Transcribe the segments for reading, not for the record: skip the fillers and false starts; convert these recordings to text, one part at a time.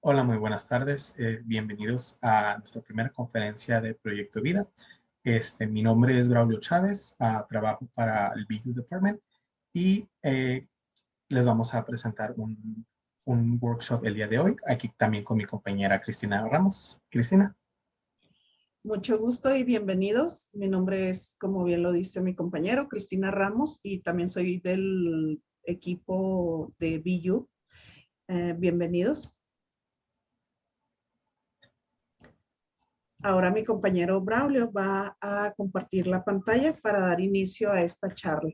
Hola, muy buenas tardes. Bienvenidos a nuestra primera conferencia de Proyecto Vida. Mi nombre es Braulio Chávez, trabajo para el BU Department y les vamos a presentar un workshop el día de hoy, aquí también con mi compañera Cristina Ramos. Cristina. Mucho gusto y bienvenidos. Mi nombre es, como bien lo dice mi compañero, Cristina Ramos, y también soy del equipo de BU. Bienvenidos. Ahora mi compañero Braulio va a compartir la pantalla para dar inicio a esta charla.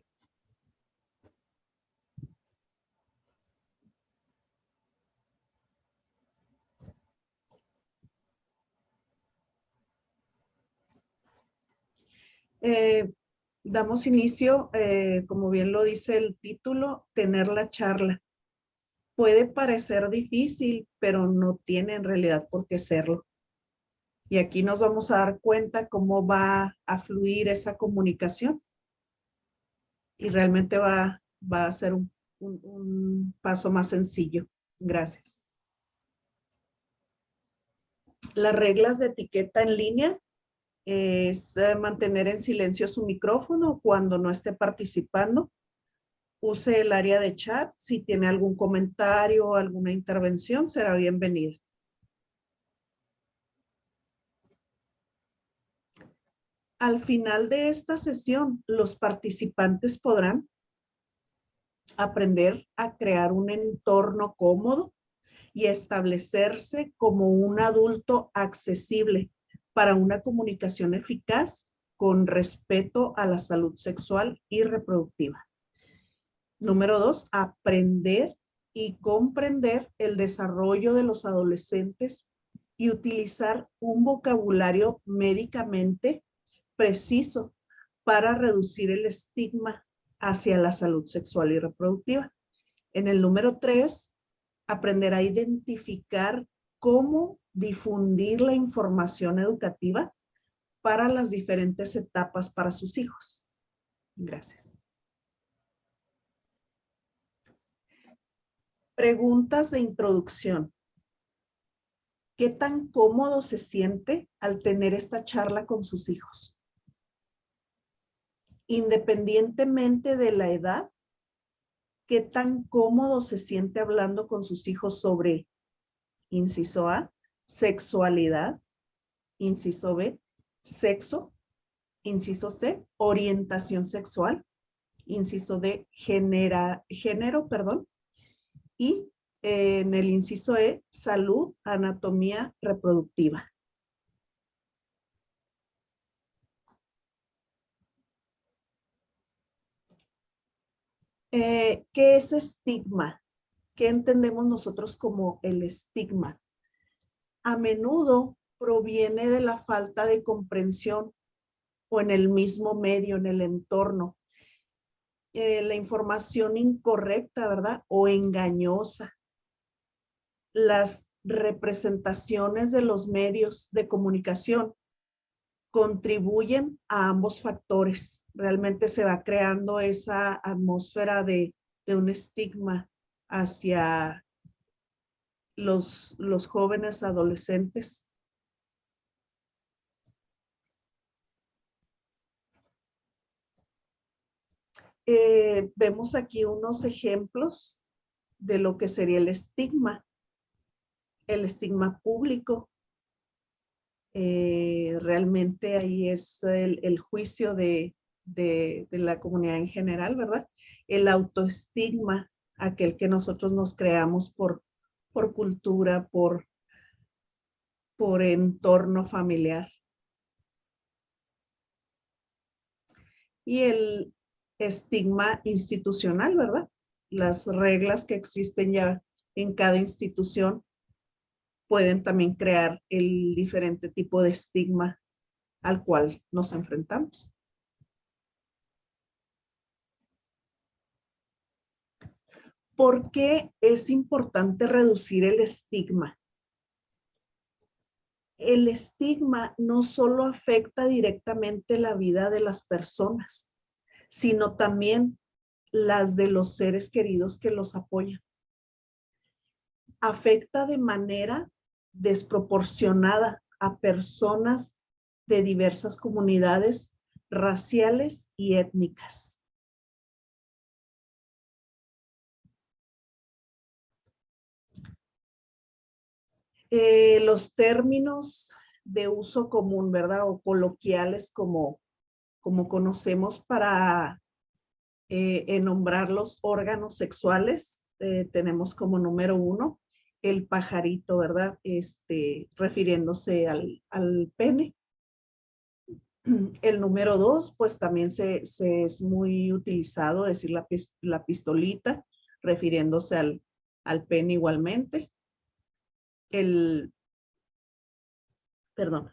Damos inicio, como bien lo dice el título, tener la charla. Puede parecer difícil, pero no tiene en realidad por qué serlo. Y aquí nos vamos a dar cuenta cómo va a fluir esa comunicación. Y realmente va a ser un paso más sencillo. Gracias. Las reglas de etiqueta en línea es mantener en silencio su micrófono cuando no esté participando. Use el área de chat. Si tiene algún comentario o alguna intervención, será bienvenida. Al final de esta sesión, los participantes podrán aprender a crear un entorno cómodo y establecerse como un adulto accesible para una comunicación eficaz con respeto a la salud sexual y reproductiva. Número 2, aprender y comprender el desarrollo de los adolescentes y utilizar un vocabulario médicamente preciso para reducir el estigma hacia la salud sexual y reproductiva. En el número 3, aprender a identificar cómo difundir la información educativa para las diferentes etapas para sus hijos. Gracias. Preguntas de introducción. ¿Qué tan cómodo se siente al tener esta charla con sus hijos? Independientemente de la edad, ¿qué tan cómodo se siente hablando con sus hijos sobre, inciso A, sexualidad, inciso B, sexo, inciso C, orientación sexual, inciso D, género, y en el inciso E, salud, anatomía reproductiva? ¿Qué es estigma? ¿Qué entendemos nosotros como el estigma? A menudo proviene de la falta de comprensión o en el mismo medio, en el entorno. La información incorrecta, ¿verdad? O engañosa. Las representaciones de los medios de comunicación contribuyen a ambos factores. Realmente se va creando esa atmósfera de un estigma hacia los jóvenes adolescentes. Vemos aquí unos ejemplos de lo que sería el estigma público. Realmente ahí es el juicio de la comunidad en general, ¿verdad? El autoestigma, aquel que nosotros nos creamos por cultura, por entorno familiar. Y el estigma institucional, ¿verdad? Las reglas que existen ya en cada institución pueden también crear el diferente tipo de estigma al cual nos enfrentamos. ¿Por qué es importante reducir el estigma? El estigma no solo afecta directamente la vida de las personas, sino también las de los seres queridos que los apoyan. afecta de manera desproporcionada a personas de diversas comunidades raciales y étnicas. Los términos de uso común, ¿verdad? O coloquiales como conocemos para nombrar los órganos sexuales, tenemos como número 1 el pajarito, ¿verdad? Refiriéndose al pene. El número 2, pues también es muy utilizado decir la pistolita, refiriéndose al pene igualmente. Perdón,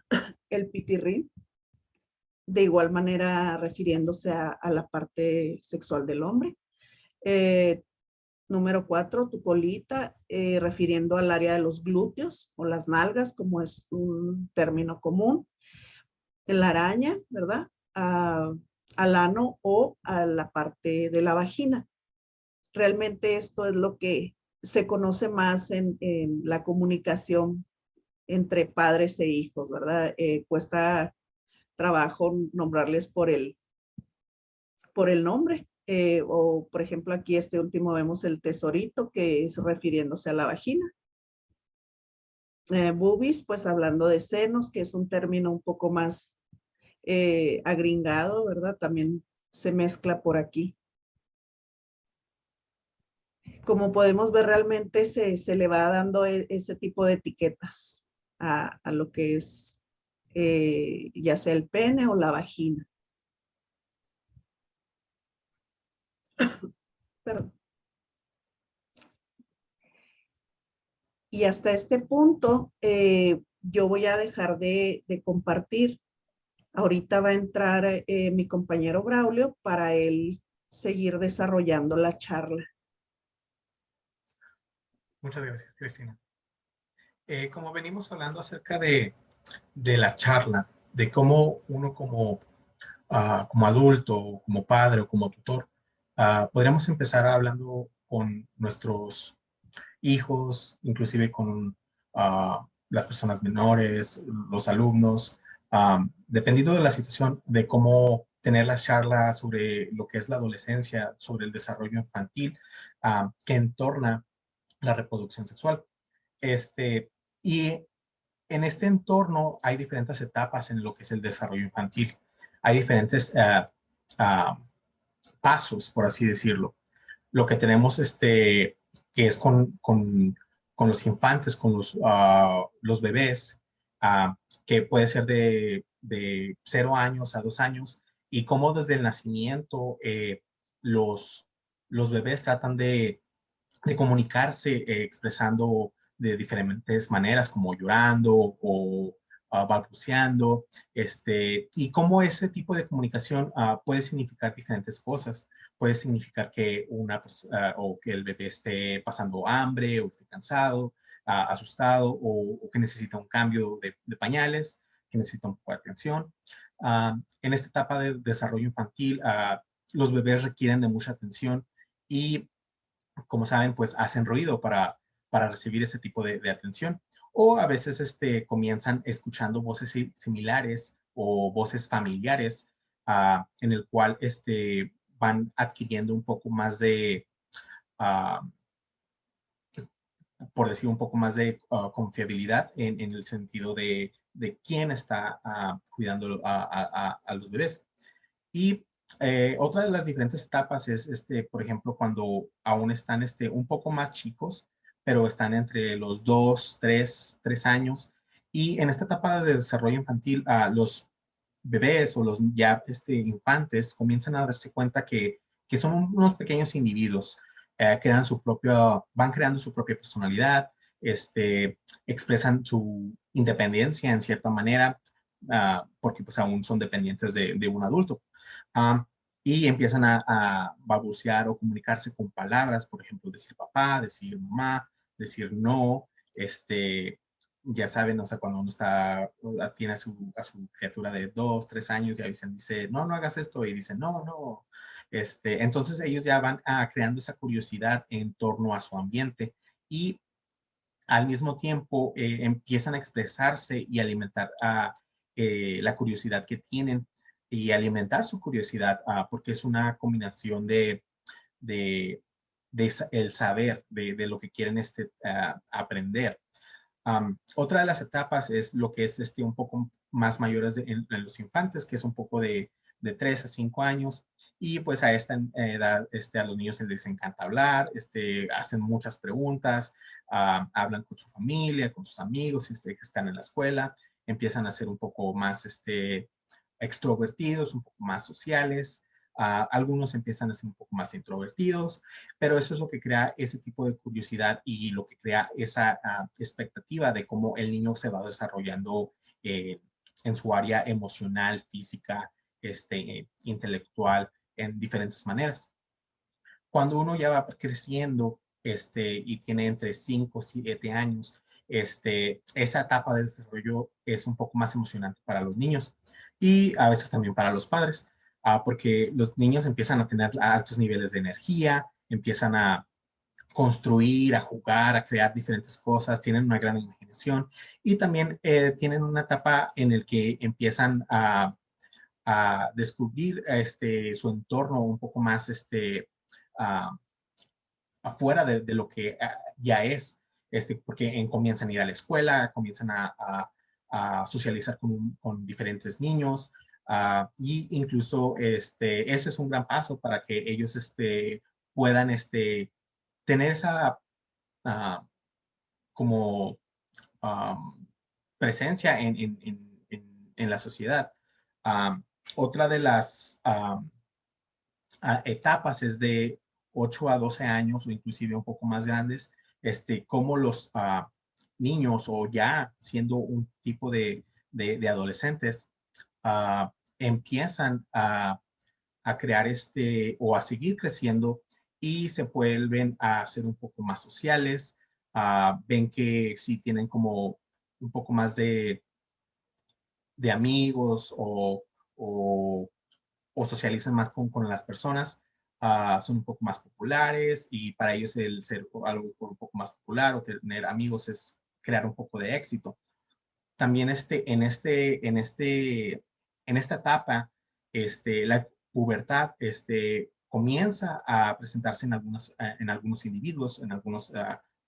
el pitirrín, de igual manera refiriéndose a la parte sexual del hombre. Número 4, tu colita, refiriendo al área de los glúteos o las nalgas, como es un término común. La araña, ¿verdad? Al ano o a la parte de la vagina. Realmente esto es lo que se conoce más en la comunicación entre padres e hijos, ¿verdad? Cuesta trabajo nombrarles por el nombre. O, por ejemplo, aquí este último vemos el tesorito, que es refiriéndose a la vagina. Boobies, pues hablando de senos, que es un término un poco más agringado, ¿verdad? También se mezcla por aquí. Como podemos ver, realmente se le va dando ese tipo de etiquetas a lo que es ya sea el pene o la vagina. Perdón. Y hasta este punto, yo voy a dejar de compartir. Ahorita va a entrar mi compañero Braulio para él seguir desarrollando la charla. Muchas gracias, Cristina. Como venimos hablando acerca de la charla, de cómo uno como adulto, como padre o como tutor, podríamos empezar hablando con nuestros hijos, inclusive con las personas menores, los alumnos, dependiendo de la situación, de cómo tener las charlas sobre lo que es la adolescencia, sobre el desarrollo infantil, que entorna la reproducción sexual. Y en este entorno hay diferentes etapas en lo que es el desarrollo infantil. Hay diferentes pasos, por así decirlo. Lo que tenemos, que es con los infantes, con los bebés, que puede ser de 0 años a 2 años, y cómo desde el nacimiento los, los bebés tratan de comunicarse expresando de diferentes maneras, como llorando o balbuceando, y cómo ese tipo de comunicación puede significar diferentes cosas. Puede significar que o que el bebé esté pasando hambre o esté cansado, asustado o que necesita un cambio de pañales, que necesita un poco de atención. En esta etapa de desarrollo infantil, los bebés requieren de mucha atención y, como saben, pues hacen ruido para recibir ese tipo de atención. O a veces comienzan escuchando voces similares o voces familiares, en el cual van adquiriendo un poco más uh, por decir, un poco más de confiabilidad en el sentido de quién está cuidando a los bebés. Y otra de las diferentes etapas es, por ejemplo, cuando aún están un poco más chicos, pero están entre los 2, 3 años. Y en esta etapa de desarrollo infantil, los bebés o los ya infantes comienzan a darse cuenta que son unos pequeños individuos, van creando su propia personalidad, expresan su independencia en cierta manera, porque pues aún son dependientes de un adulto. Um, y empiezan a balbucear o comunicarse con palabras, por ejemplo, decir papá, decir mamá, decir no, ya saben, o sea, cuando uno tiene a su criatura de 2, 3 años y a veces dice, no, no hagas esto, y dicen, no, no. Entonces ellos ya van creando esa curiosidad en torno a su ambiente y al mismo tiempo empiezan a expresarse y alimentar la curiosidad que tienen y alimentar su curiosidad, porque es una combinación de, el saber de lo que quieren aprender. Otra de las etapas es lo que es un poco más mayores en los infantes, que es un poco de 3 a 5 años. Y pues a esta edad a los niños les encanta hablar, hacen muchas preguntas, hablan con su familia, con sus amigos, que están en la escuela, empiezan a ser un poco más extrovertidos, un poco más sociales. Algunos empiezan a ser un poco más introvertidos, pero eso es lo que crea ese tipo de curiosidad y lo que crea esa expectativa de cómo el niño se va desarrollando en su área emocional, física, intelectual, en diferentes maneras. Cuando uno ya va creciendo y tiene entre 5 y 7 años, esa etapa de desarrollo es un poco más emocionante para los niños y a veces también para los padres, porque los niños empiezan a tener altos niveles de energía, empiezan a construir, a jugar, a crear diferentes cosas, tienen una gran imaginación y también tienen una etapa en la que empiezan a descubrir su entorno un poco más uh, afuera de lo que ya es, porque comienzan a ir a la escuela, comienzan a socializar con diferentes niños, y incluso ese es un gran paso para que ellos puedan tener esa uh, como um, presencia en la sociedad. Um, Otra de las etapas es de 8 a 12 años o inclusive un poco más grandes, como los niños o ya siendo un tipo de adolescentes, empiezan a crear o a seguir creciendo y se vuelven a ser un poco más sociales, ven que sí tienen como un poco más de amigos o o socializan más con las personas, son un poco más populares y para ellos el ser algo un poco más popular o tener amigos es crear un poco de éxito. También en esta etapa, la pubertad comienza a presentarse en algunos individuos, en algunos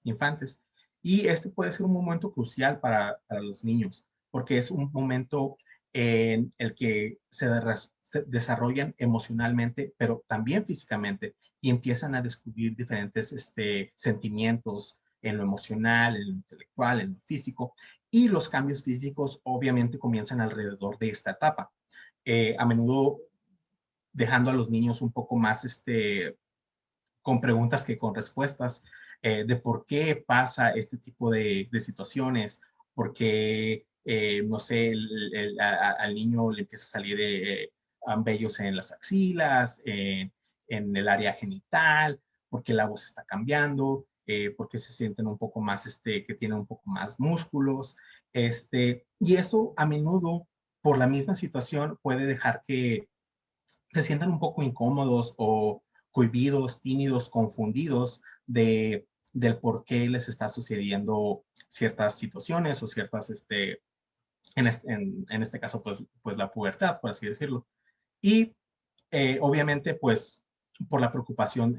infantes. Y este puede ser un momento crucial para los niños, porque es un momento en el que se desarrollan emocionalmente, pero también físicamente, y empiezan a descubrir diferentes sentimientos en lo emocional, en lo intelectual, en lo físico, y los cambios físicos obviamente comienzan alrededor de esta etapa. A menudo dejando a los niños un poco más con preguntas que con respuestas de por qué pasa este tipo de situaciones, por qué, no sé, al niño le empieza a salir vellos en las axilas, en el área genital, por qué la voz está cambiando, por qué se sienten un poco más, que tienen un poco más músculos, y eso a menudo, por la misma situación, puede dejar que se sientan un poco incómodos o cohibidos, tímidos, confundidos del por qué les está sucediendo ciertas situaciones o ciertas, en este caso, pues la pubertad, por así decirlo. Y obviamente, pues, por la preocupación,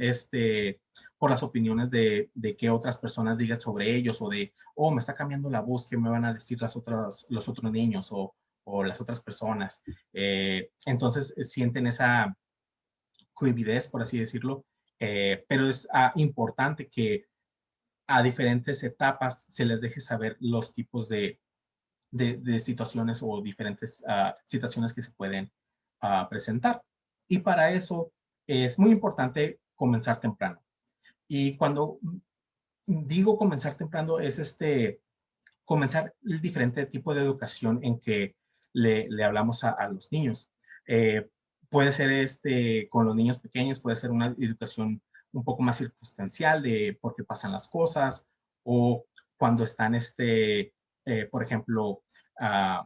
por las opiniones de que otras personas digan sobre ellos o oh, me está cambiando la voz, ¿qué me van a decir los otros niños o las otras personas? Entonces, sienten esa cohibidez, por así decirlo, pero es importante que a diferentes etapas se les deje saber los tipos de situaciones o diferentes situaciones que se pueden presentar. Y para eso es muy importante comenzar temprano. Y cuando digo comenzar temprano es comenzar el diferente tipo de educación en que le hablamos a los niños. Eh, Puede ser con los niños pequeños, puede ser una educación un poco más circunstancial de por qué pasan las cosas o cuando están, por ejemplo, uh,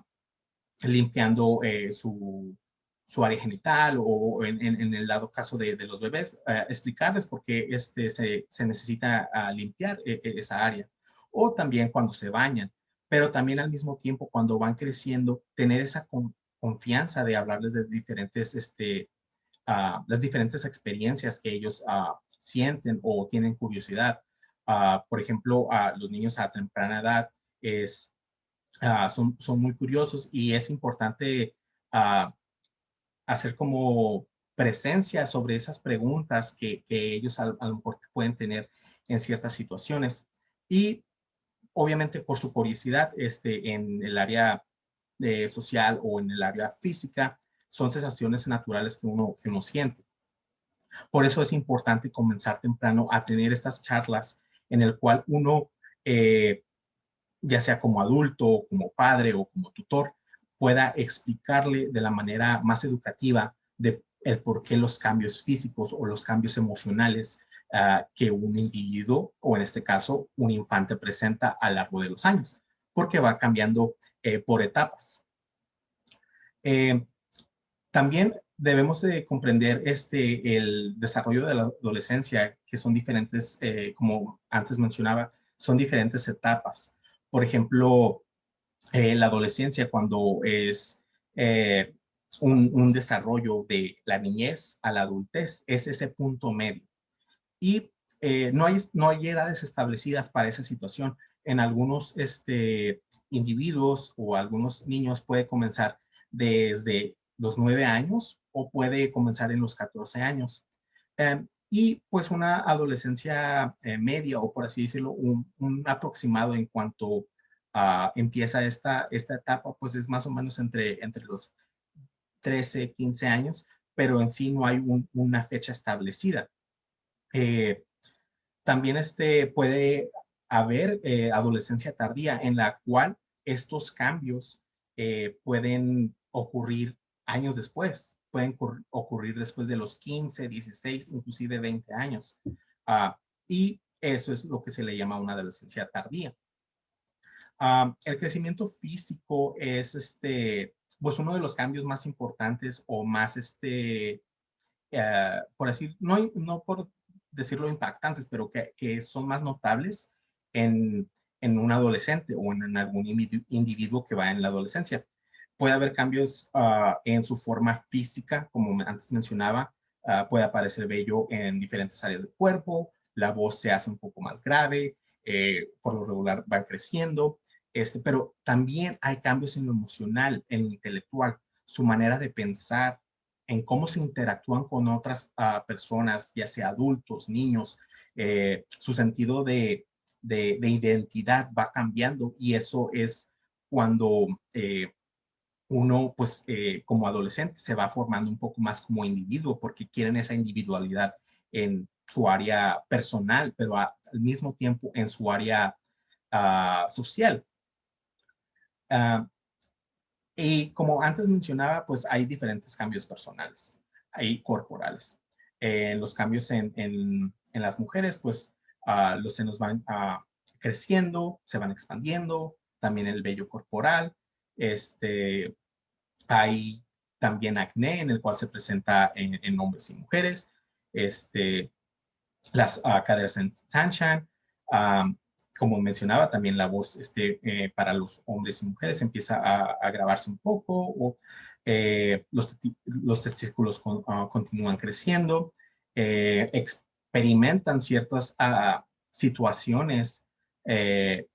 limpiando su área genital o en el dado caso de los bebés, explicarles por qué se necesita limpiar esa área o también cuando se bañan, pero también al mismo tiempo cuando van creciendo, tener esa confianza de hablarles de diferentes, las diferentes experiencias que ellos sienten o tienen curiosidad. Por ejemplo, los niños a temprana edad son muy curiosos y es importante ah, hacer como presencia sobre esas preguntas que ellos a lo mejor pueden tener en ciertas situaciones. Y obviamente por su curiosidad en el área social o en el área física, son sensaciones naturales que uno siente. Por eso es importante comenzar temprano a tener estas charlas en el cual uno, ya sea como adulto, como padre o como tutor, pueda explicarle de la manera más educativa de el por qué los cambios físicos o los cambios emocionales que un individuo, o en este caso un infante, presenta a lo largo de los años, porque va cambiando por etapas. Eh, También debemos de comprender el desarrollo de la adolescencia, que son diferentes, como antes mencionaba, son diferentes etapas. Por ejemplo, la adolescencia cuando es eh, un desarrollo de la niñez a la adultez, es ese punto medio. Y no hay edades establecidas para esa situación. En algunos individuos o algunos niños puede comenzar desde los 9 años o puede comenzar en los 14 años. Y pues una adolescencia media o por así decirlo, un aproximado en cuanto empieza esta etapa, pues es más o menos entre los 13, 15 años, pero en sí no hay una fecha establecida. Eh, También puede haber adolescencia tardía en la cual estos cambios pueden ocurrir años después, pueden ocurrir después de los 15, 16, inclusive 20 años. Y eso es lo que se le llama una adolescencia tardía. El crecimiento físico es pues uno de los cambios más importantes o más por decir, no por decirlo impactantes, pero que son más notables en un adolescente o en algún individuo que va en la adolescencia. Puede haber cambios en su forma física, como antes mencionaba, puede aparecer vello en diferentes áreas del cuerpo, la voz se hace un poco más grave, por lo regular van creciendo, pero también hay cambios en lo emocional, en lo intelectual, su manera de pensar, en cómo se interactúan con otras personas, ya sea adultos, niños, su sentido de identidad va cambiando y eso es cuando uno, pues como adolescente, se va formando un poco más como individuo porque quieren esa individualidad en su área personal, pero al mismo tiempo en su área social. Uh, Y como antes mencionaba, pues hay diferentes cambios personales, hay corporales. Los cambios en las mujeres, pues los senos van creciendo, se van expandiendo, también el vello corporal. Este, Hay también acné en el cual se presenta en hombres y mujeres. Este, las caderas se ensanchan. Como mencionaba, también la voz para los hombres y mujeres empieza a grabarse un poco, o los testículos continúan creciendo, experimentan ciertas situaciones que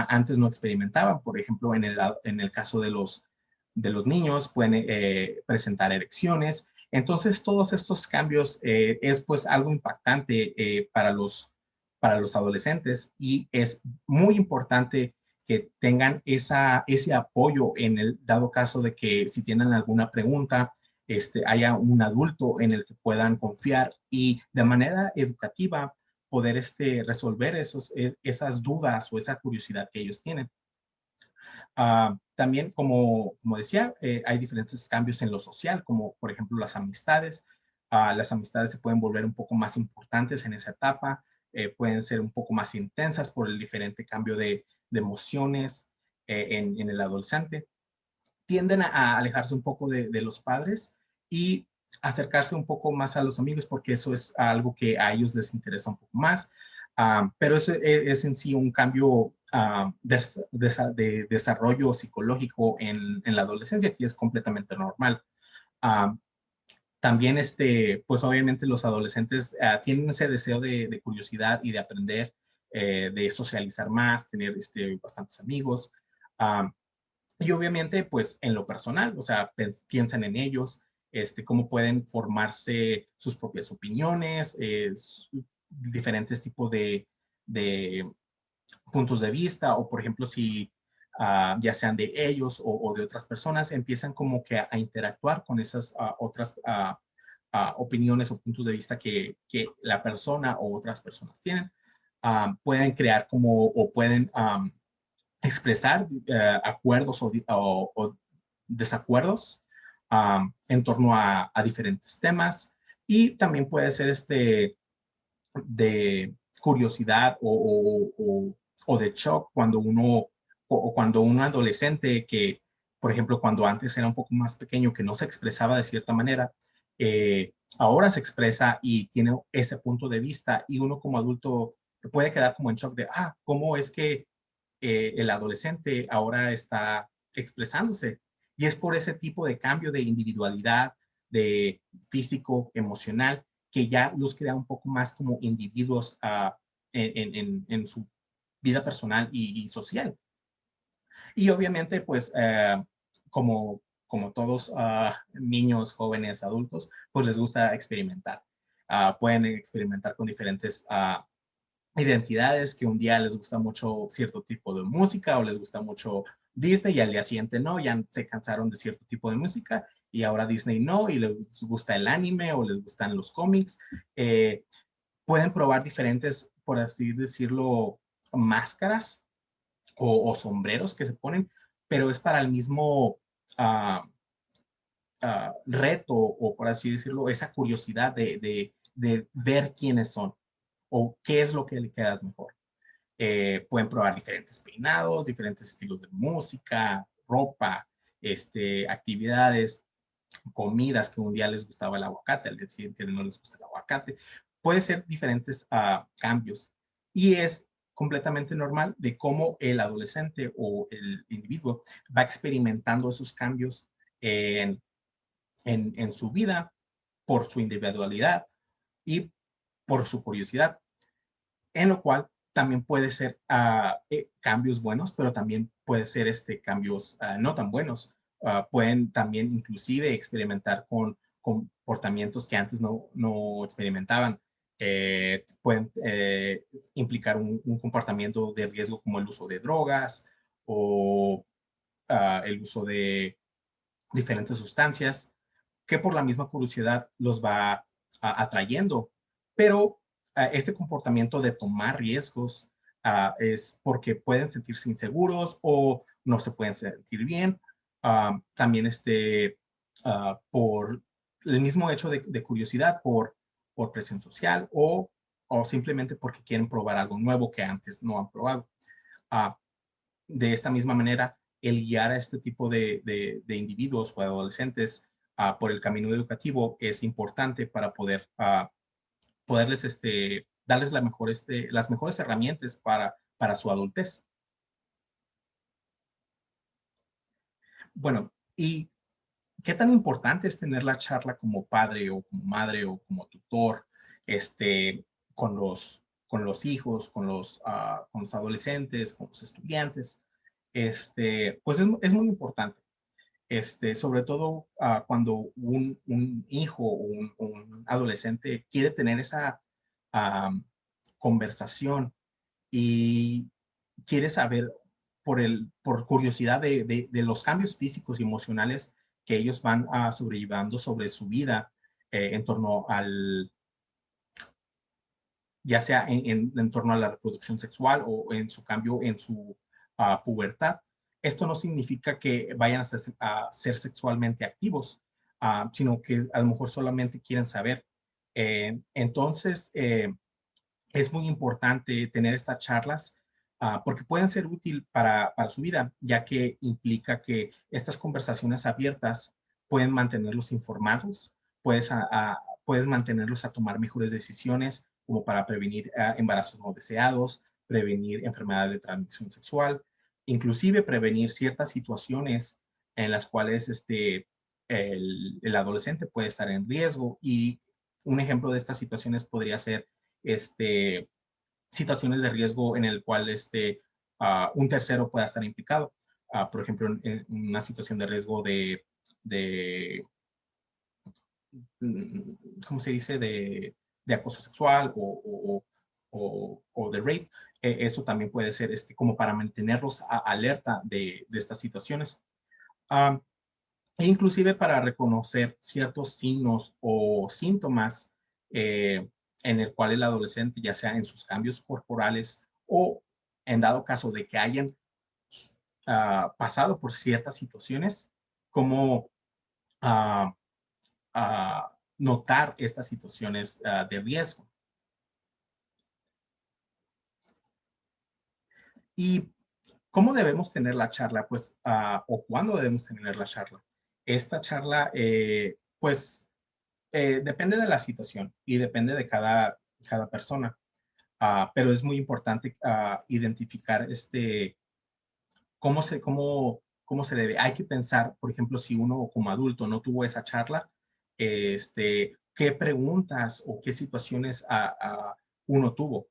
antes no experimentaban. Por ejemplo, en el caso de los niños, pueden presentar erecciones. Entonces, todos estos cambios es pues algo impactante para los adolescentes y es muy importante que tengan ese apoyo en el dado caso de que si tienen alguna pregunta, haya un adulto en el que puedan confiar y de manera educativa poder resolver esas dudas o esa curiosidad que ellos tienen. También, como decía, hay diferentes cambios en lo social, como por ejemplo las amistades. Las amistades se pueden volver un poco más importantes en esa etapa, pueden ser un poco más intensas por el diferente cambio de emociones en el adolescente. Tienden a alejarse un poco de los padres y acercarse un poco más a los amigos porque eso es algo que a ellos les interesa un poco más. Pero eso es en sí un cambio de desarrollo psicológico en la adolescencia, que es completamente normal. Ah, También, pues obviamente los adolescentes tienen ese deseo de curiosidad y de aprender, de socializar más, tener bastantes amigos. Ah, y obviamente, pues en lo personal, o sea, piensan en ellos, cómo pueden formarse sus propias opiniones, diferentes tipos de puntos de vista, o por ejemplo, si ya sean de ellos o de otras personas, empiezan como que a interactuar con esas otras opiniones o puntos de vista que la persona o otras personas tienen. Pueden crear como, o pueden expresar acuerdos o desacuerdos en torno a diferentes temas, y también puede ser de curiosidad o de shock cuando cuando un adolescente que, por ejemplo, cuando antes era un poco más pequeño, que no se expresaba de cierta manera, ahora se expresa y tiene ese punto de vista, y uno como adulto puede quedar como en shock de, ¿cómo es que el adolescente ahora está expresándose? Y es por ese tipo de cambio de individualidad, de físico, emocional, que ya los crea un poco más como individuos en su vida personal y social. Y obviamente, pues, como todos niños, jóvenes, adultos, pues les gusta experimentar. Pueden experimentar con diferentes identidades, que un día les gusta mucho cierto tipo de música o les gusta mucho Disney, y al día siguiente no, ya se cansaron de cierto tipo de música y ahora Disney no, y les gusta el anime o les gustan los cómics. Eh, Pueden probar diferentes, por así decirlo, máscaras o sombreros que se ponen, pero es para el mismo uh, reto, o por así decirlo, esa curiosidad de ver quiénes son o qué es lo que le queda mejor. Pueden probar diferentes peinados, diferentes estilos de música, ropa, actividades, comidas, que un día les gustaba el aguacate, al día siguiente no les gusta el aguacate. Puede ser diferentes cambios, y es completamente normal de cómo el adolescente o el individuo va experimentando esos cambios en, en su vida por su individualidad y por su curiosidad, en lo cual también puede ser cambios buenos, pero también puede ser cambios no tan buenos. Pueden también inclusive experimentar con comportamientos que antes no experimentaban. Pueden implicar un comportamiento de riesgo, como el uso de drogas o el uso de diferentes sustancias, que por la misma curiosidad los va atrayendo. Pero este comportamiento de tomar riesgos es porque pueden sentirse inseguros o no se pueden sentir bien. También por el mismo hecho de curiosidad, por presión social, o simplemente porque quieren probar algo nuevo que antes no han probado. Uh, de esta misma manera, el guiar a este tipo de individuos o adolescentes por el camino educativo es importante para poderles darles las mejores herramientas para su adultez. Bueno, ¿y qué tan importante es tener la charla como padre o como madre o como tutor con los hijos, con los adolescentes, con los estudiantes? Pues es muy importante. Sobre todo cuando un hijo o un adolescente quiere tener esa um, conversación y quiere saber por curiosidad de los cambios físicos y emocionales que ellos van sobrellevando sobre su vida en torno ya sea en torno a la reproducción sexual o en su cambio en su pubertad. Esto no significa que vayan a ser sexualmente activos, sino que a lo mejor solamente quieren saber. Entonces, es muy importante tener estas charlas porque pueden ser útil para su vida, ya que implica que estas conversaciones abiertas pueden mantenerlos informados, puedes mantenerlos a tomar mejores decisiones como para prevenir embarazos no deseados, prevenir enfermedades de transmisión sexual, inclusive prevenir ciertas situaciones en las cuales el adolescente puede estar en riesgo. Y un ejemplo de estas situaciones podría ser situaciones de riesgo en el cual un tercero pueda estar implicado. Por ejemplo, en una situación de riesgo de ¿cómo se dice? De acoso sexual o de rape. Eso también puede ser como para mantenerlos alerta de estas situaciones. Um, E inclusive para reconocer ciertos signos o síntomas en el cual el adolescente, ya sea en sus cambios corporales o en dado caso de que hayan pasado por ciertas situaciones, como ah, notar estas situaciones de riesgo. ¿Y cómo debemos tener la charla? Pues, o cuándo debemos tener la charla. Esta charla, pues, depende de la situación y depende de cada persona. Pero es muy importante identificar cómo se debe. Hay que pensar, por ejemplo, si uno como adulto no tuvo esa charla, qué preguntas o qué situaciones uno tuvo.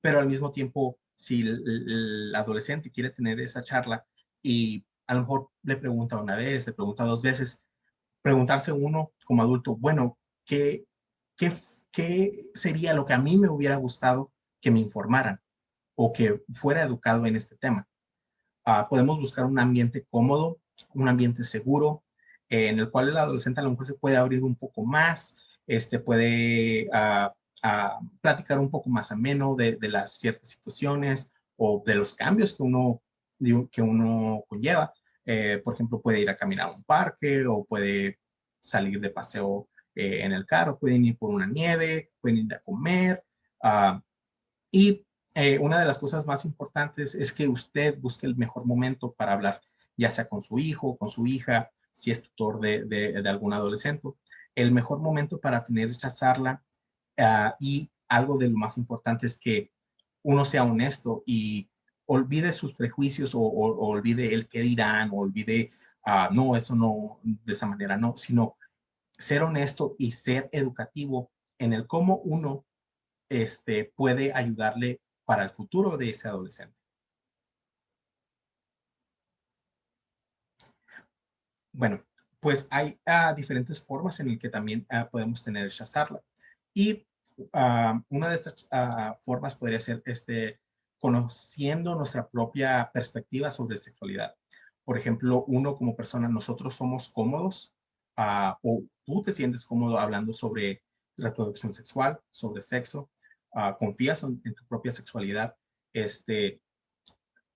Pero al mismo tiempo, si el adolescente quiere tener esa charla y a lo mejor le pregunta una vez, le pregunta dos veces, preguntarse uno como adulto, bueno, qué, qué sería lo que a mí me hubiera gustado que me informaran o que fuera educado en este tema? Podemos buscar un ambiente cómodo, un ambiente seguro, en el cual el adolescente a lo mejor se puede abrir un poco más, puede platicar un poco más ameno de las ciertas situaciones o de los cambios que uno conlleva. Por ejemplo, puede ir a caminar a un parque o puede salir de paseo en el carro, pueden ir por una nieve, pueden ir a comer. Y una de las cosas más importantes es que usted busque el mejor momento para hablar, ya sea con su hijo, con su hija, si es tutor de algún adolescente. El mejor momento para tener esta charla y algo de lo más importante es que uno sea honesto y olvide sus prejuicios o olvide el qué dirán o olvide, no, eso no, de esa manera no, sino ser honesto y ser educativo en el cómo uno puede ayudarle para el futuro de ese adolescente. Bueno, pues hay diferentes formas en las que también podemos tener esa charla. Y una de estas formas podría ser conociendo nuestra propia perspectiva sobre sexualidad. Por ejemplo, uno como persona, nosotros somos cómodos o tú te sientes cómodo hablando sobre reproducción sexual, sobre sexo, confías en tu propia sexualidad.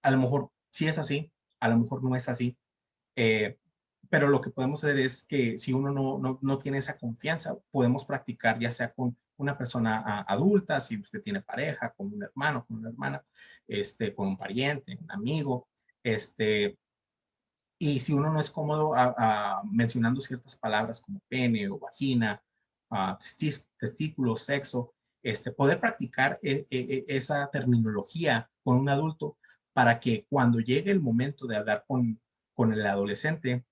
A lo mejor sí es así, a lo mejor no es así, eh, pero lo que podemos hacer es que si uno no tiene esa confianza, podemos practicar ya sea con una persona adulta, si usted tiene pareja, con un hermano, con una hermana, con un pariente, un amigo, y si uno no es cómodo mencionando ciertas palabras como pene o vagina, testículos, sexo, poder practicar esa terminología con un adulto para que cuando llegue el momento de hablar con el adolescente,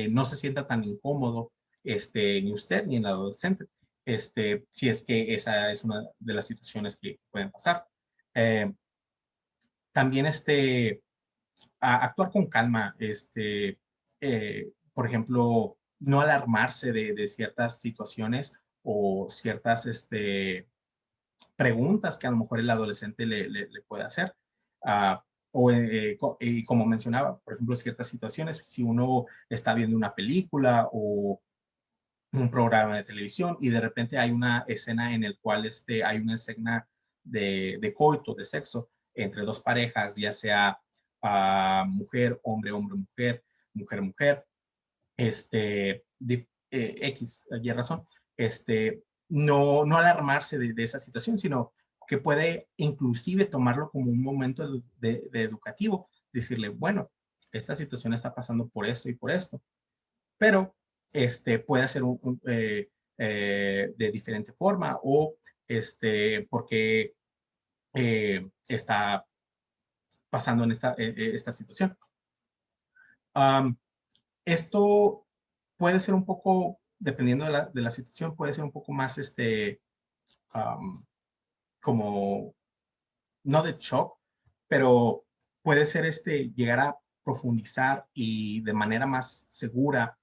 no se sienta tan incómodo, ni usted ni el adolescente, si es que esa es una de las situaciones que pueden pasar. Eh, También actuar con calma, por ejemplo, no alarmarse de ciertas situaciones o ciertas preguntas que a lo mejor el adolescente le puede hacer. Ah, y como mencionaba, por ejemplo, ciertas situaciones, si uno está viendo una película o un programa de televisión y de repente hay una escena en el cual hay una escena de coito, de sexo, entre dos parejas, ya sea mujer, hombre, hombre, mujer, mujer, mujer, X, y razón, no alarmarse de esa situación, sino que puede inclusive tomarlo como un momento de educativo, decirle, bueno, esta situación está pasando por esto y por esto, pero puede ser de diferente forma o por qué está pasando en esta situación. Am, Esto puede ser un poco, dependiendo de la situación, puede ser un poco más, am, como, no de shock, pero puede ser llegar a profundizar y de manera más segura,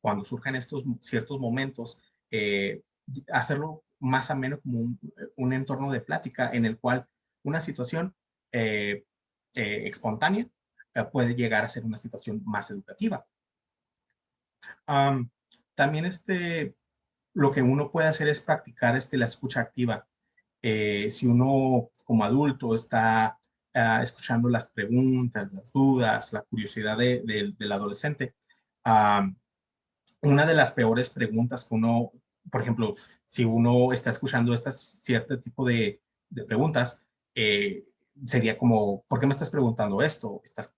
cuando surjan estos ciertos momentos, eh, hacerlo más ameno como un entorno de plática en el cual una situación eh, espontánea puede llegar a ser una situación más educativa. Am, También lo que uno puede hacer es practicar la escucha activa. Si uno como adulto está escuchando las preguntas, las dudas, la curiosidad del adolescente, am, una de las peores preguntas que uno, por ejemplo, si uno está escuchando cierto tipo de preguntas, eh, sería como, ¿por qué me estás preguntando esto? ¿Estás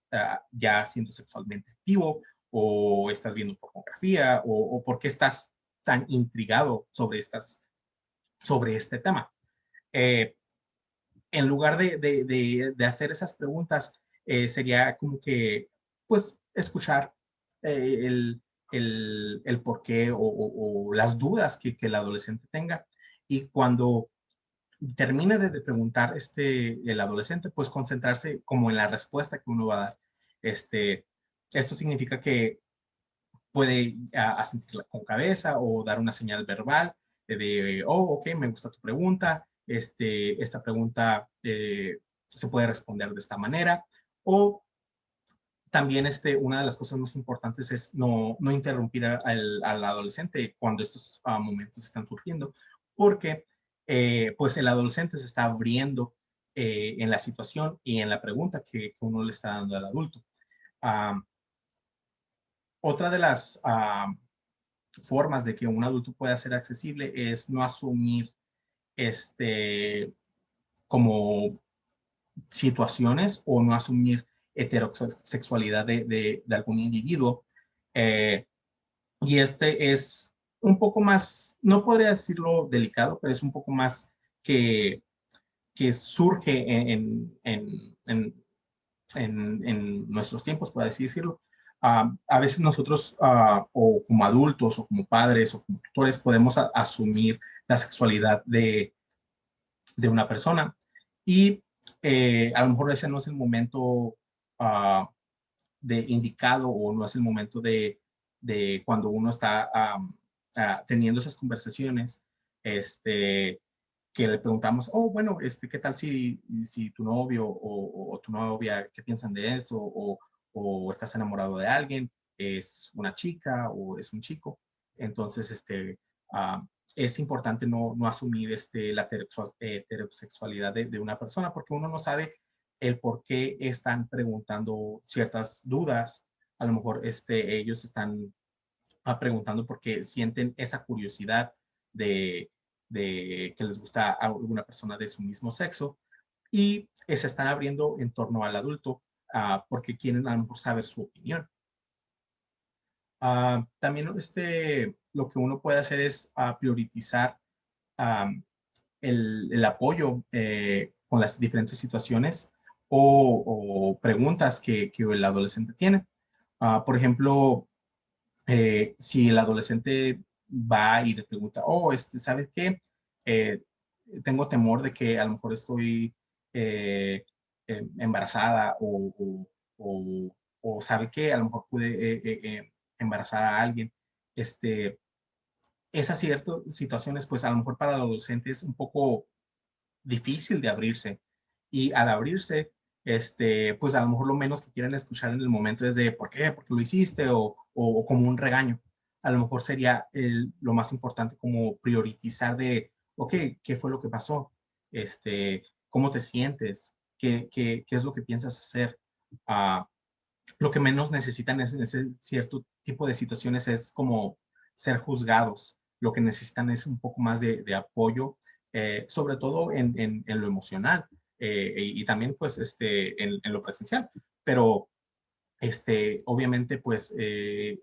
ya siendo sexualmente activo? ¿O estás viendo pornografía? ¿O por qué estás tan intrigado sobre este tema? Eh, en lugar de hacer esas preguntas, sería como que, pues, escuchar el por qué o las dudas que el adolescente tenga. Y cuando termine de preguntar el adolescente, pues concentrarse como en la respuesta que uno va a dar. Este, Esto significa que puede asentir con cabeza o dar una señal verbal oh, ok, me gusta tu pregunta, esta pregunta se puede responder de esta manera, o también una de las cosas más importantes es no interrumpir al adolescente cuando estos momentos están surgiendo, porque pues el adolescente se está abriendo en la situación y en la pregunta que uno le está dando al adulto. Um, Otra de las formas de que un adulto pueda ser accesible es no asumir como situaciones o no asumir heterosexualidad de algún individuo. Eh, y es un poco más, no podría decirlo delicado, pero es un poco más que, que surge en nuestros tiempos, por así decirlo. A veces nosotros, o como adultos, o como padres, o como tutores, podemos asumir la sexualidad de una persona y a lo mejor ese no es el momento uh, de indicado o no es el momento de cuando uno está teniendo esas conversaciones, que le preguntamos, oh, bueno, ¿qué tal si tu novio o tu novia, qué piensan de esto? O estás enamorado de alguien, es una chica o es un chico. Entonces, uh, es importante no asumir la heterosexualidad de una persona porque uno no sabe el por qué están preguntando ciertas dudas. A lo mejor ellos están preguntando porque sienten esa curiosidad de, de que les gusta a alguna persona de su mismo sexo y se están abriendo en torno al adulto porque quieren a lo mejor saber su opinión. También lo que uno puede hacer es priorizar um, el apoyo con las diferentes situaciones o preguntas que el adolescente tiene. Por ejemplo, si el adolescente va y le pregunta, oh, ¿sabes qué? Eh, Tengo temor de que a lo mejor estoy embarazada o sabe que a lo mejor pude embarazar a alguien. Este, Esas ciertas situaciones, pues a lo mejor para el adolescente es un poco difícil de abrirse. Y al abrirse, pues a lo mejor lo menos que quieren escuchar en el momento es de ¿por qué? ¿Por qué lo hiciste? O como un regaño. A lo mejor sería lo más importante como priorizar de, ok, ¿qué fue lo que pasó? ¿Cómo te sientes? ¿Qué es lo que piensas hacer? Ah, lo que menos necesitan en ese cierto tipo de situaciones es como ser juzgados. Lo que necesitan es un poco más de apoyo, sobre todo en lo emocional y también pues en lo presencial. Pero obviamente pues en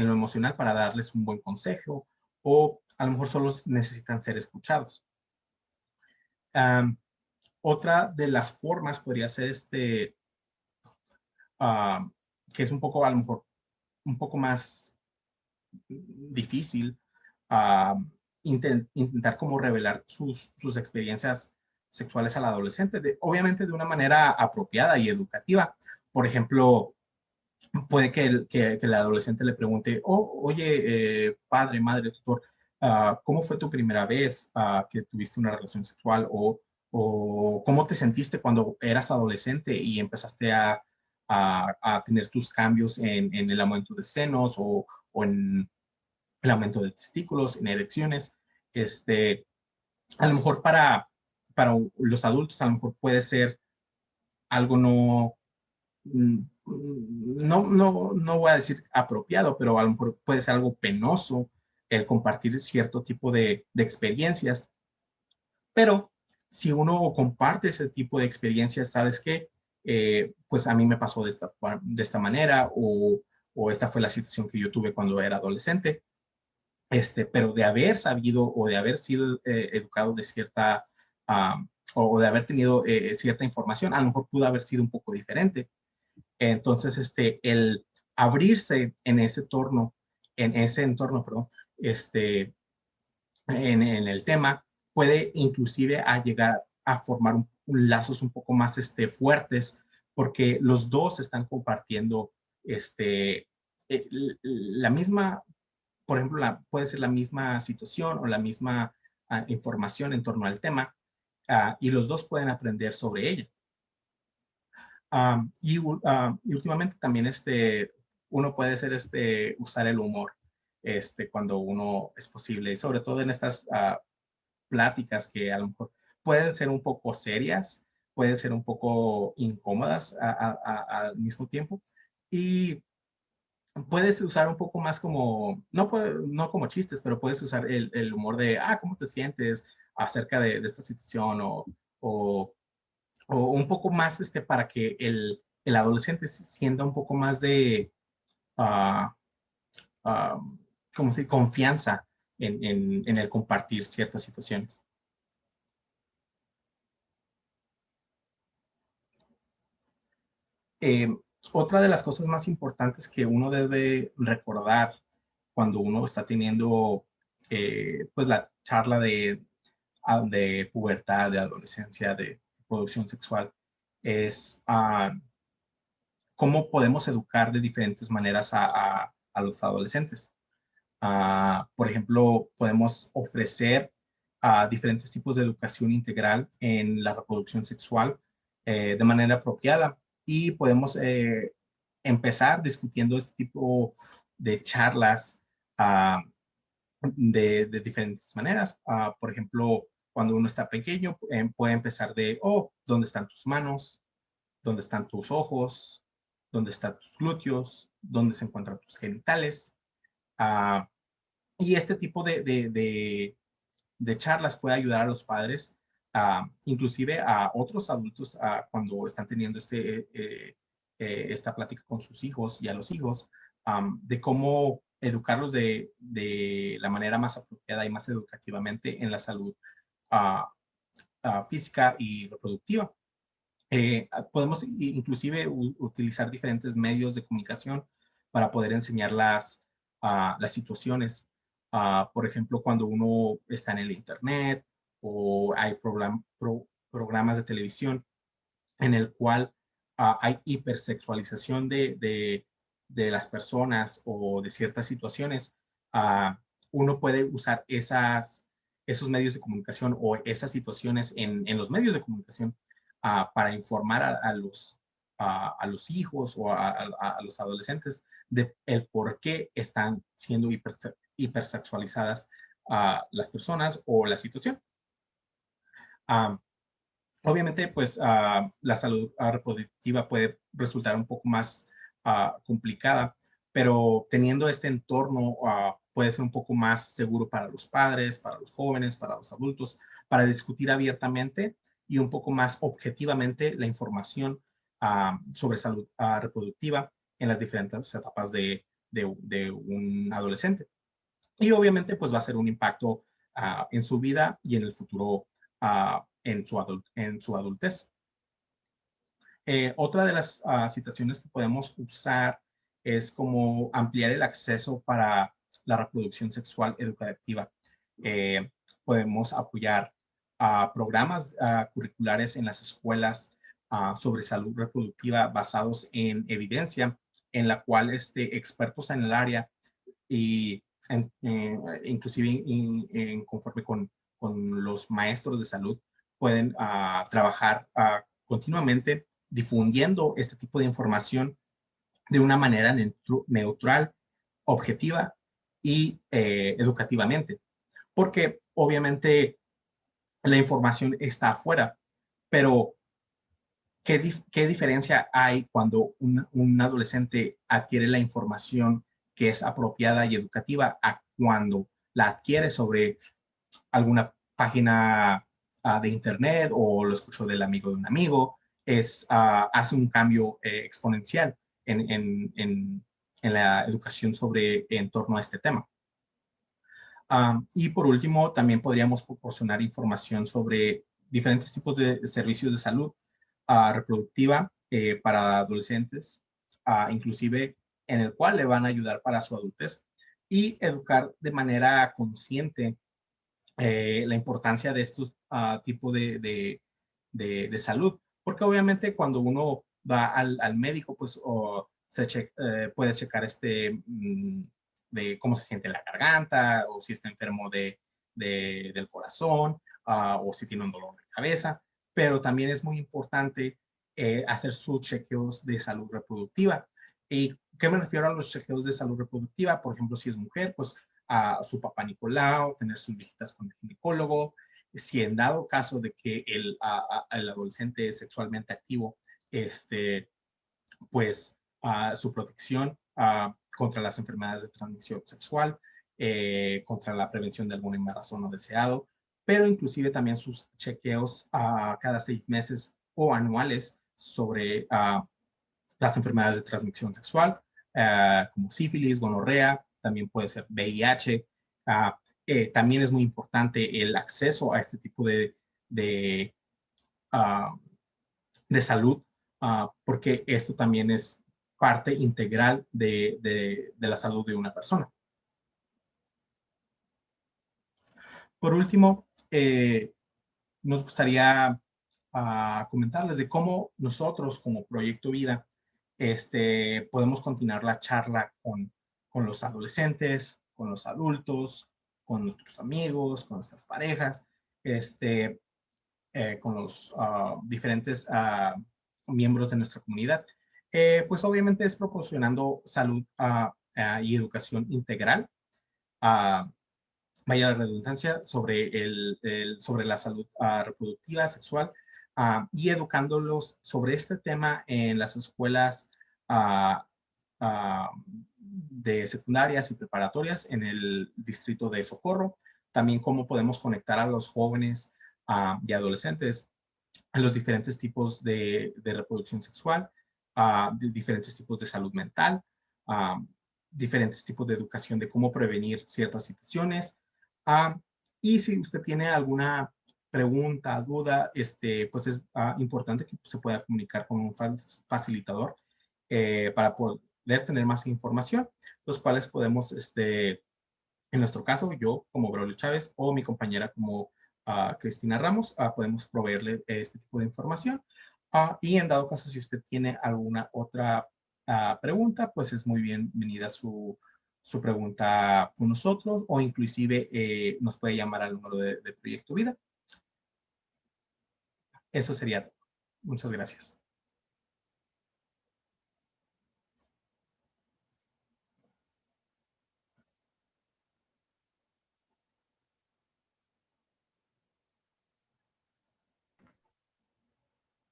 lo emocional para darles un buen consejo o a lo mejor solo necesitan ser escuchados. Am, Otra de las formas podría ser am, que es un poco, a lo mejor, un poco más difícil, intentar como revelar sus experiencias sexuales al adolescente, obviamente de una manera apropiada y educativa. Por ejemplo, puede que el adolescente le pregunte, oh, oye, padre, madre, tutor, ¿cómo fue tu primera vez que tuviste una relación sexual? O ¿cómo te sentiste cuando eras adolescente y empezaste a tener tus cambios en el aumento de senos o en el aumento de testículos, en erecciones? A lo mejor para los adultos, a lo mejor puede ser algo mm, no voy a decir apropiado, pero a lo mejor puede ser algo penoso el compartir cierto tipo de experiencias. Pero si uno comparte ese tipo de experiencias, ¿sabes qué? Pues a mí me pasó de esta manera o esta fue la situación que yo tuve cuando era adolescente. Pero de haber sabido o de haber sido educado de cierta, o de haber tenido cierta información, a lo mejor pudo haber sido un poco diferente. Entonces, el abrirse en ese entorno, perdón, este, en el tema, puede inclusive a llegar a formar lazos un poco más fuertes, porque los dos están compartiendo la misma, por ejemplo, puede ser la misma situación o la misma información en torno al tema, y los dos pueden aprender sobre ella. Y últimamente también uno puede ser usar el humor cuando uno es posible, y sobre todo en estas pláticas que a lo mejor pueden ser un poco serias, pueden ser un poco incómodas al mismo tiempo. Y puedes usar un poco más como, no como chistes, pero puedes usar el humor de, ¿cómo te sientes acerca de esta situación? O, o un poco más para que el adolescente sienta un poco más de, ah, ah, ¿cómo se dice? Confianza en el compartir ciertas situaciones. Eh, Otra de las cosas más importantes que uno debe recordar cuando uno está teniendo pues la charla de pubertad, de adolescencia, de producción sexual, es cómo podemos educar de diferentes maneras a los adolescentes. Por ejemplo, podemos ofrecer diferentes tipos de educación integral en la reproducción sexual de manera apropiada y podemos empezar discutiendo este tipo de charlas ah, de diferentes maneras. Por ejemplo, cuando uno está pequeño, puede empezar ¿dónde están tus manos? ¿Dónde están tus ojos? ¿Dónde están tus glúteos? ¿Dónde se encuentran tus genitales? Ah, y este tipo de charlas puede ayudar a los padres, inclusive a otros adultos, cuando están teniendo esta plática con sus hijos y a los hijos, de cómo educarlos de la manera más apropiada y más educativamente en la salud ah, física y reproductiva. Podemos inclusive utilizar diferentes medios de comunicación para poder enseñar las situaciones. Por ejemplo, cuando uno está en el internet o hay programas de televisión en el cual hay hipersexualización de las personas o de ciertas situaciones, uno puede usar esos medios de comunicación o esas situaciones en los medios de comunicación para informar a los hijos o a los adolescentes de el por qué están siendo hipersexualizadas las personas o la situación. Ah, Obviamente, pues la salud reproductiva puede resultar un poco más complicada, pero teniendo este entorno puede ser un poco más seguro para los padres, para los jóvenes, para los adultos, para discutir abiertamente y un poco más objetivamente la información sobre salud reproductiva en las diferentes etapas de un adolescente. y obviamente pues va a ser un impacto en su vida y en el futuro en su adultez. Otra de las situaciones que podemos usar es como ampliar el acceso para la reproducción sexual educativa. Eh, Podemos apoyar programas curriculares en las escuelas sobre salud reproductiva basados en evidencia, en la cual expertos en el área y inclusive conforme con los maestros de salud pueden trabajar continuamente difundiendo este tipo de información de una manera neutral, objetiva y educativamente. Porque obviamente la información está afuera, pero ¿qué diferencia hay cuando un adolescente adquiere la información que es apropiada y educativa a cuando la adquiere sobre alguna página de internet o lo escuchó del amigo de un amigo? Hace un cambio exponencial en la educación en torno a este tema. Y por último, también podríamos proporcionar información sobre diferentes tipos de servicios de salud reproductiva para adolescentes, inclusive en el cual le van a ayudar para su adultez, y educar de manera consciente la importancia de estos tipos de salud, porque obviamente cuando uno va al médico, pues puede checar de cómo se siente la garganta, o si está enfermo del corazón, o si tiene un dolor de cabeza, pero también es muy importante hacer sus chequeos de salud reproductiva. ¿Y qué me refiero a los chequeos de salud reproductiva? Por ejemplo, si es mujer, pues a su papá Nicolau, tener sus visitas con el ginecólogo. Si en dado caso de que el adolescente es sexualmente activo, pues su protección contra las enfermedades de transmisión sexual, contra la prevención de algún embarazo no deseado, pero inclusive también sus chequeos cada 6 meses o anuales sobre las enfermedades de transmisión sexual, como sífilis, gonorrea, también puede ser VIH. También es muy importante el acceso a este tipo de, uh, de salud, porque esto también es parte integral de la salud de una persona. Por último, nos gustaría comentarles de cómo nosotros como Proyecto Vida podemos continuar la charla con los adolescentes, con los adultos, con nuestros amigos, con nuestras parejas, con los diferentes miembros de nuestra comunidad. Pues obviamente es proporcionando salud y educación integral, vaya la redundancia, sobre la salud reproductiva, sexual, y educándolos sobre este tema en las escuelas de secundarias y preparatorias en el distrito de Socorro. También cómo podemos conectar a los jóvenes y adolescentes a los diferentes tipos de reproducción sexual, de diferentes tipos de salud mental, diferentes tipos de educación de cómo prevenir ciertas situaciones. Y si usted tiene alguna pregunta, duda, pues es importante que se pueda comunicar con un facilitador para poder tener más información, los cuales podemos, en nuestro caso, yo como Braulio Chávez o mi compañera como Cristina Ramos, podemos proveerle este tipo de información. Y en dado caso, si usted tiene alguna otra pregunta, pues es muy bienvenida su pregunta con nosotros, o inclusive nos puede llamar al número de Proyecto Vida. Eso sería todo. Muchas gracias.